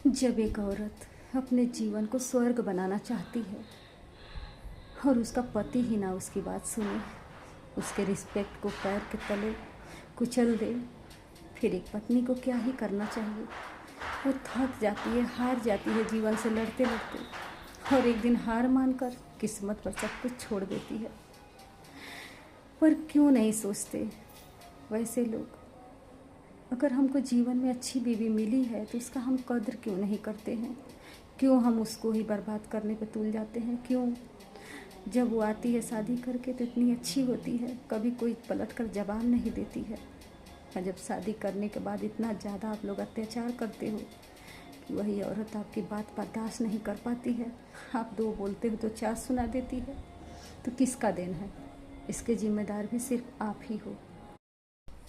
जब एक औरत अपने जीवन को स्वर्ग बनाना चाहती है और उसका पति ही ना उसकी बात सुने, उसके रिस्पेक्ट को पैर के तले कुचल दे, फिर एक पत्नी को क्या ही करना चाहिए। वो थक जाती है, हार जाती है जीवन से लड़ते लड़ते, और एक दिन हार मानकर किस्मत पर सब कुछ छोड़ देती है। पर क्यों नहीं सोचते वैसे लोग, अगर हमको जीवन में अच्छी बीवी मिली है तो उसका हम कद्र क्यों नहीं करते हैं? क्यों हम उसको ही बर्बाद करने पे तुल जाते हैं? क्यों जब वो आती है शादी करके तो इतनी अच्छी होती है, कभी कोई पलट कर जवाब नहीं देती है, और जब शादी करने के बाद इतना ज़्यादा आप लोग अत्याचार करते हो कि वही औरत आपकी बात बर्दाश्त नहीं कर पाती है। आप दो बोलते हो तो चार सुना देती है। तो किसका देन है? इसके जिम्मेदार भी सिर्फ आप ही हो।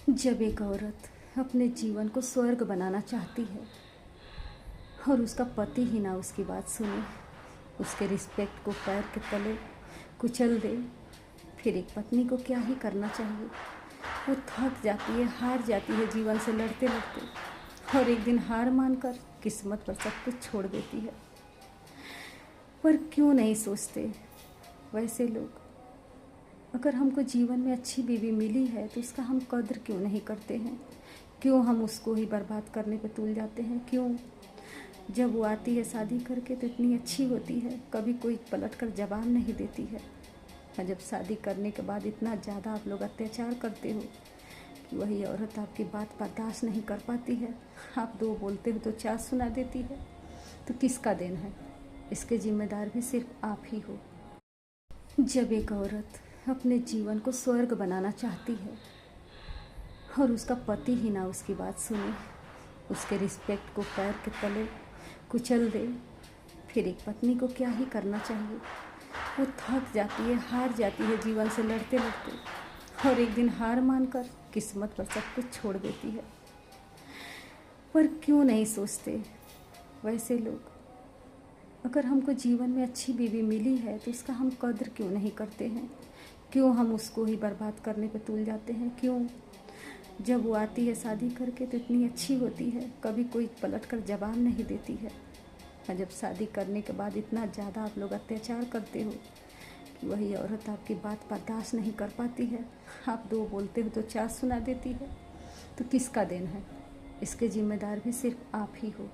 जब एक औरत अपने जीवन को स्वर्ग बनाना चाहती है और उसका पति ही ना उसकी बात सुने, उसके रिस्पेक्ट को पैर के तले कुचल दे, फिर एक पत्नी को क्या ही करना चाहिए। वो थक जाती है, हार जाती है जीवन से लड़ते लड़ते, और एक दिन हार मानकर किस्मत पर सब कुछ छोड़ देती है। पर क्यों नहीं सोचते वैसे लोग, अगर हमको जीवन में अच्छी बीवी मिली है तो उसका हम कद्र क्यों नहीं करते हैं? क्यों हम उसको ही बर्बाद करने पे तुल जाते हैं? क्यों जब वो आती है शादी करके तो इतनी अच्छी होती है, कभी कोई पलट कर जवाब नहीं देती है, और जब शादी करने के बाद इतना ज़्यादा आप लोग अत्याचार करते हो कि वही औरत आपकी बात बर्दाश्त नहीं कर पाती है। आप दो बोलते हो तो चार सुना देती है। तो किसका देन है? इसके जिम्मेदार भी सिर्फ आप ही हो। जब एक औरत अपने जीवन को स्वर्ग बनाना चाहती है और उसका पति ही ना उसकी बात सुने, उसके रिस्पेक्ट को पैर के तले कुचल दे, फिर एक पत्नी को क्या ही करना चाहिए। वो थक जाती है, हार जाती है जीवन से लड़ते लड़ते, और एक दिन हार मानकर किस्मत पर सब कुछ छोड़ देती है। पर क्यों नहीं सोचते वैसे लोग, अगर हमको जीवन में अच्छी बीवी मिली है तो उसका हम कद्र क्यों नहीं करते हैं? क्यों हम उसको ही बर्बाद करने पे तुल जाते हैं? क्यों जब वो आती है शादी करके तो इतनी अच्छी होती है, कभी कोई पलट कर जवाब नहीं देती है, और जब शादी करने के बाद इतना ज़्यादा आप लोग अत्याचार करते हो कि वही औरत आपकी बात बर्दाश्त नहीं कर पाती है। आप दो बोलते हो तो चार सुना देती है। तो किसका देन है? इसके जिम्मेदार भी सिर्फ आप ही हो।